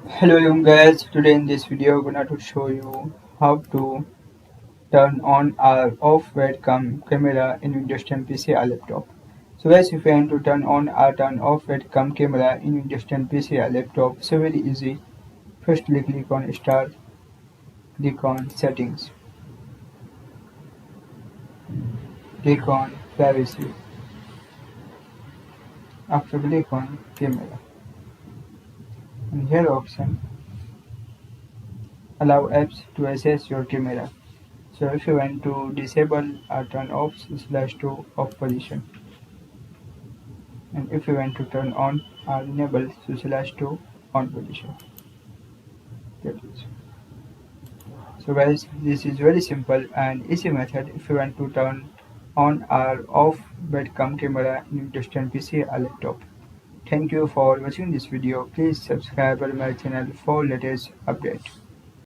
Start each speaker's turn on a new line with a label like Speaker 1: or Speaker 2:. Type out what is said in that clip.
Speaker 1: Hello young guys, today in this video I'm gonna to show you how to turn on or off webcam camera in Windows 10 PC or laptop. So guys, if you want to turn on or turn off webcam camera in Windows 10 PC or laptop, so very easy. Firstly click on start, click on settings, click on privacy, after click on camera and here option allow apps to access your camera. So if you want to disable or turn off slash to off position, and if you want to turn on or enable slash to on position. That is. So guys, this is very simple and easy method if you want to turn on or off webcam camera in distant PC or laptop. Thank you for watching this video. Please subscribe to my channel for latest update.